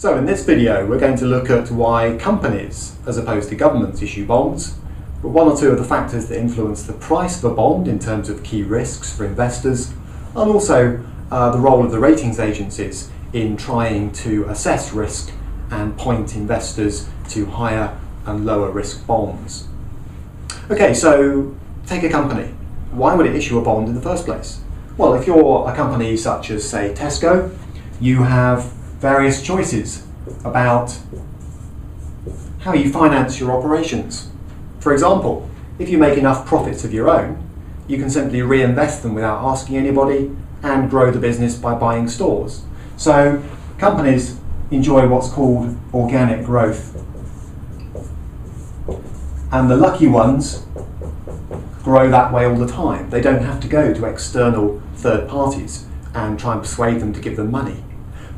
So in this video we're going to look at why companies as opposed to governments issue bonds, but one or two of the factors that influence the price of a bond in terms of key risks for investors, and also the role of the ratings agencies in trying to assess risk and point investors to higher and lower risk bonds. Okay, so take a company. Why would it issue a bond in the first place? Well, if you're a company such as, say, Tesco, you have various choices about how you finance your operations. For example, if you make enough profits of your own, you can simply reinvest them without asking anybody and grow the business by buying stores. So companies enjoy what's called organic growth. And the lucky ones grow that way all the time. They don't have to go to external third parties and try and persuade them to give them money.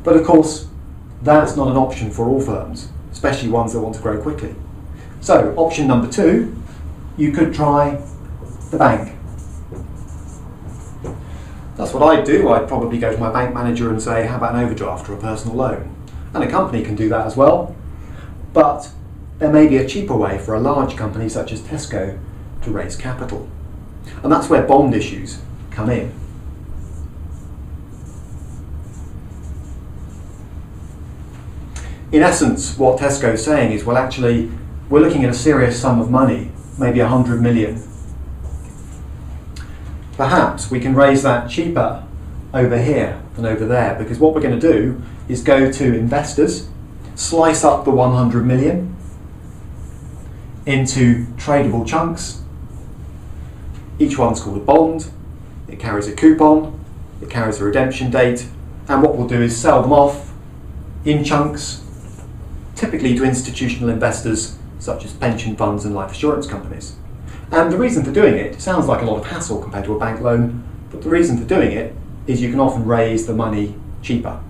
But of course, that's not an option for all firms, especially ones that want to grow quickly. So option number two, you could try the bank. That's what I'd do. I'd probably go to my bank manager and say, how about an overdraft or a personal loan? And a company can do that as well. But there may be a cheaper way for a large company such as Tesco to raise capital. And that's where bond issues come in. In essence, what Tesco is saying is, well, actually, we're looking at a serious sum of money, maybe 100 million. Perhaps we can raise that cheaper over here than over there, because what we're going to do is go to investors, slice up the 100 million into tradable chunks. Each one's called a bond, it carries a coupon, it carries a redemption date, and what we'll do is sell them off in chunks, typically to institutional investors such as pension funds and life assurance companies. And the reason for doing it sounds like a lot of hassle compared to a bank loan, but the reason for doing it is you can often raise the money cheaper.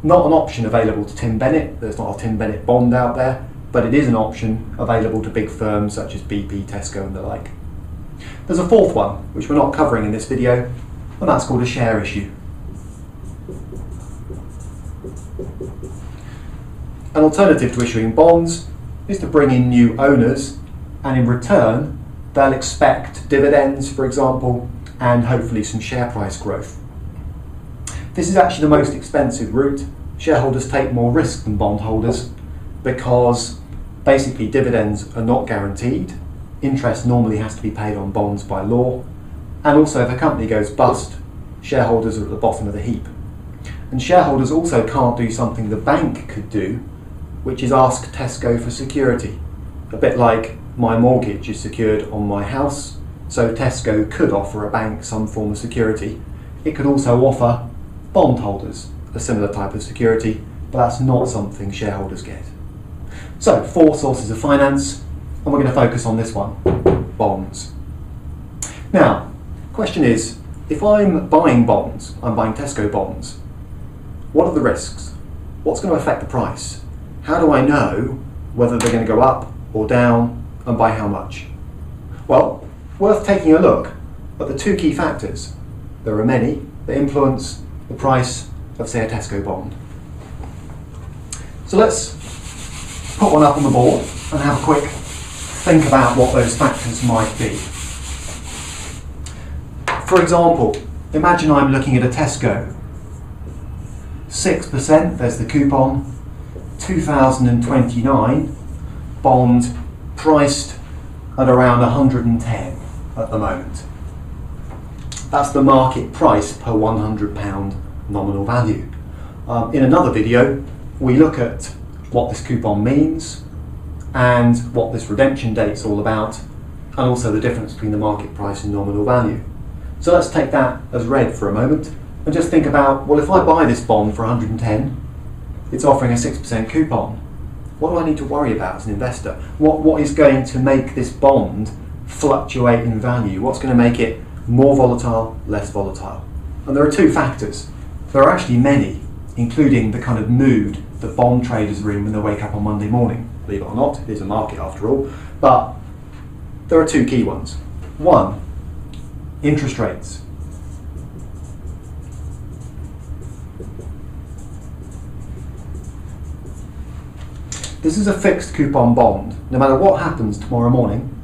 Not an option available to Tim Bennett, there's not a Tim Bennett bond out there, but it is an option available to big firms such as BP, Tesco and the like. There's a fourth one, which we're not covering in this video, and that's called a share issue. An alternative to issuing bonds is to bring in new owners, and in return they'll expect dividends, for example, and hopefully some share price growth. This is actually the most expensive route. Shareholders take more risk than bondholders because basically dividends are not guaranteed. Interest normally has to be paid on bonds by law, and also if a company goes bust, shareholders are at the bottom of the heap. And shareholders also can't do something the bank could do, which is ask Tesco for security. A bit like my mortgage is secured on my house, so Tesco could offer a bank some form of security. It could also offer bondholders a similar type of security, but that's not something shareholders get. So, four sources of finance, and we're going to focus on this one, bonds. Now, the question is, if I'm buying bonds, I'm buying Tesco bonds, what are the risks? What's going to affect the price? How do I know whether they're going to go up or down, and by how much? Well, worth taking a look at the two key factors. There are many that influence the price of, say, a Tesco bond. So let's put one up on the board and have a quick think about what those factors might be. For example, imagine I'm looking at a Tesco. 6%, there's the coupon, 2029 bond priced at around 110 at the moment. That's the market price per £100 nominal value. In another video, we look at what this coupon means and what this redemption date's all about, and also the difference between the market price and nominal value. So let's take that as read for a moment and just think about, well, if I buy this bond for 110, it's offering a 6% coupon. What do I need to worry about as an investor? What is going to make this bond fluctuate in value? What's going to make it more volatile, less volatile? And there are two factors. There are actually many, including the kind of mood that bond traders are in when they wake up on Monday morning. Believe it or not, it is a market after all. But there are two key ones. One, interest rates. This is a fixed coupon bond, no matter what happens tomorrow morning.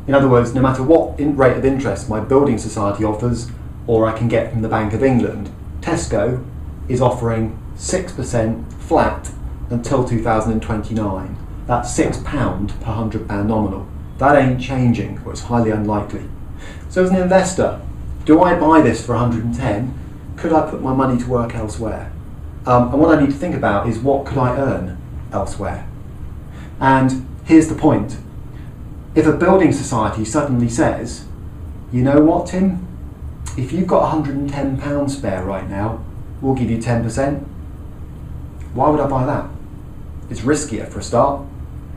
In other words, no matter what rate of interest my building society offers or I can get from the Bank of England, Tesco is offering 6% flat until 2029. That's £6 per £100 nominal. That ain't changing, or it's highly unlikely. So as an investor, do I buy this for 110? Could I put my money to work elsewhere? And what I need to think about is what could I earn elsewhere? And here's the point. If a building society suddenly says, you know what, Tim? If you've got £110 spare right now, we'll give you 10%. Why would I buy that? It's riskier for a start,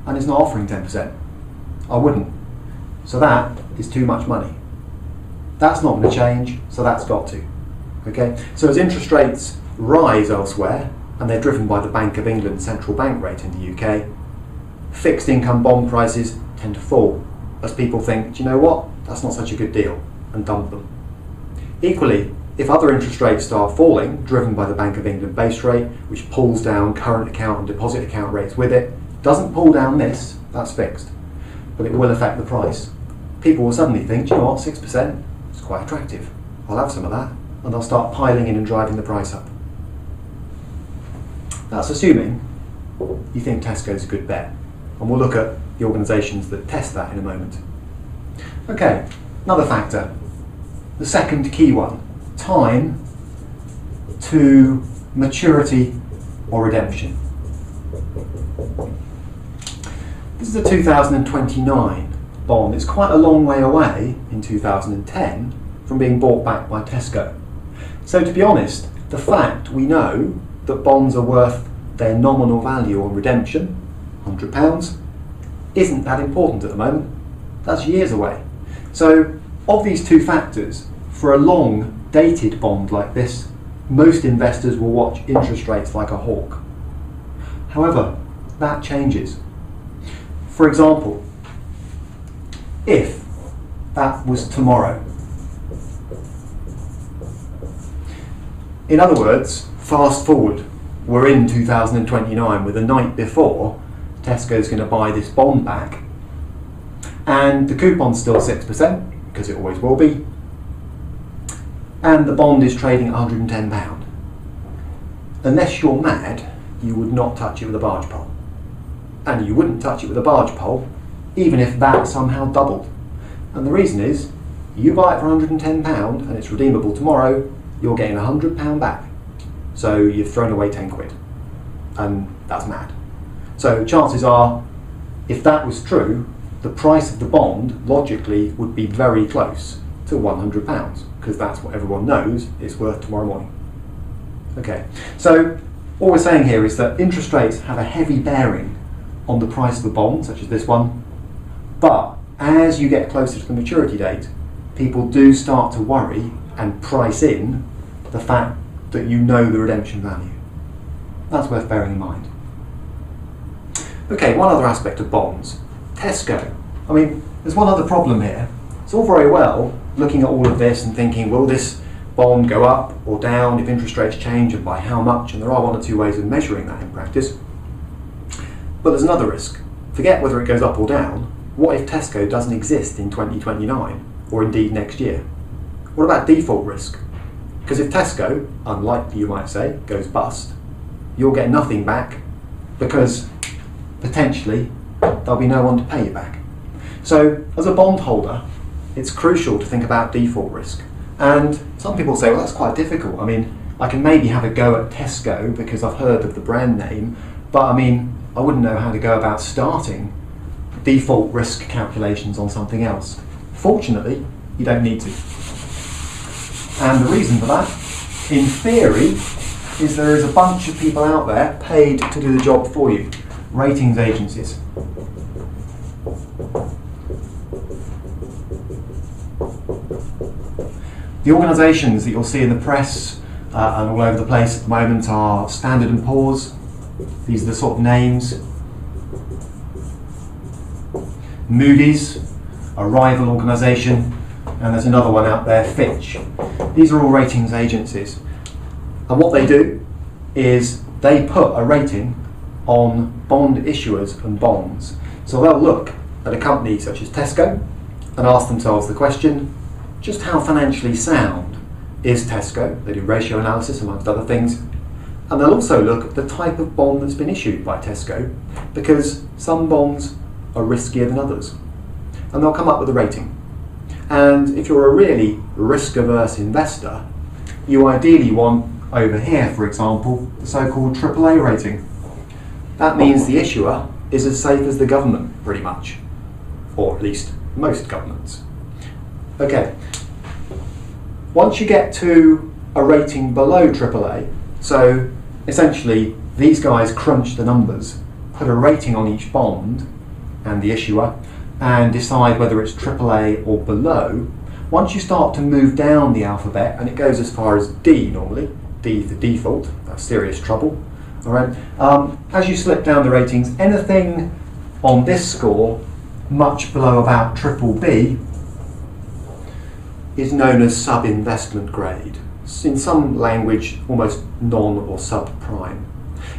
and it's not offering 10%. I wouldn't. So that is too much money. That's not going to change, so that's got to. Okay? So as interest rates rise elsewhere, and they're driven by the Bank of England central bank rate in the UK, fixed income bond prices tend to fall, as people think, do you know what, that's not such a good deal, and dump them. Equally, if other interest rates start falling, driven by the Bank of England base rate, which pulls down current account and deposit account rates with it, doesn't pull down this, that's fixed, but it will affect the price. People will suddenly think, do you know what, 6%, it's quite attractive, I'll have some of that, and they'll start piling in and driving the price up. That's assuming you think Tesco's a good bet, and we'll look at the organisations that test that in a moment. Okay, another factor, the second key one, time to maturity or redemption. This is a 2029 bond. It's quite a long way away in 2010 from being bought back by Tesco. So to be honest, the fact we know that bonds are worth their nominal value on redemption, £100, isn't that important at the moment. That's years away. So of these two factors, for a long dated bond like this, most investors will watch interest rates like a hawk. However, that changes. For example, if that was tomorrow, in other words, fast forward, we're in 2029 with the night before Tesco's going to buy this bond back, and the coupon's still 6%, because it always will be, and the bond is trading at £110. Unless you're mad, you would not touch it with a barge pole. And you wouldn't touch it with a barge pole, even if that somehow doubled. And the reason is, you buy it for £110 and it's redeemable tomorrow, you're getting £100 back. So you've thrown away 10 quid. And that's mad. So chances are, if that was true, the price of the bond, logically, would be very close to £100, because that's what everyone knows it's worth tomorrow morning. Okay, so all we're saying here is that interest rates have a heavy bearing on the price of the bond, such as this one, but as you get closer to the maturity date, people do start to worry and price in the fact that you know the redemption value. That's worth bearing in mind. Okay, one other aspect of bonds, Tesco. I mean, there's one other problem here. It's all very well looking at all of this and thinking, will this bond go up or down if interest rates change, and by how much? And there are one or two ways of measuring that in practice. But there's another risk. Forget whether it goes up or down. What if Tesco doesn't exist in 2029, or indeed next year? What about default risk? Because if Tesco, unlikely you might say, goes bust, you'll get nothing back, because potentially there'll be no one to pay you back. So as a bondholder, it's crucial to think about default risk. And some people say, well, that's quite difficult. I mean, I can maybe have a go at Tesco because I've heard of the brand name, but I mean, I wouldn't know how to go about starting default risk calculations on something else. Fortunately, you don't need to. And the reason for that, in theory, is there is a bunch of people out there paid to do the job for you. Ratings agencies. The organisations that you'll see in the press and all over the place at the moment are Standard & Poor's. These are the sort of names. Moody's, a rival organisation, and there's another one out there, Fitch. These are all ratings agencies. And what they do is they put a rating on bond issuers and bonds. So they'll look at a company such as Tesco and ask themselves the question, just how financially sound is Tesco? They do ratio analysis amongst other things. And they'll also look at the type of bond that's been issued by Tesco, because some bonds are riskier than others. And they'll come up with a rating. And if you're a really risk-averse investor, you ideally want, over here for example, the so-called AAA rating. That means the issuer is as safe as the government, pretty much. Or at least most governments. Okay. Once you get to a rating below AAA, so essentially these guys crunch the numbers, put a rating on each bond and the issuer, and decide whether it's AAA or below. Once you start to move down the alphabet, and it goes as far as D normally, D the default, that's serious trouble. All right. As you slip down the ratings, anything on this score much below about BBB is known as sub-investment grade. In some language, almost non or subprime.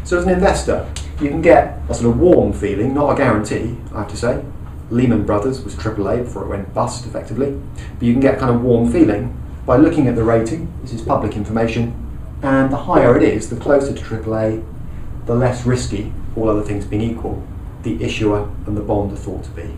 So as an investor, you can get a sort of warm feeling, not a guarantee, I have to say. Lehman Brothers was AAA before it went bust, effectively. But you can get a kind of warm feeling by looking at the rating. This is public information. And the higher it is, the closer to AAA, the less risky, all other things being equal, the issuer and the bond are thought to be.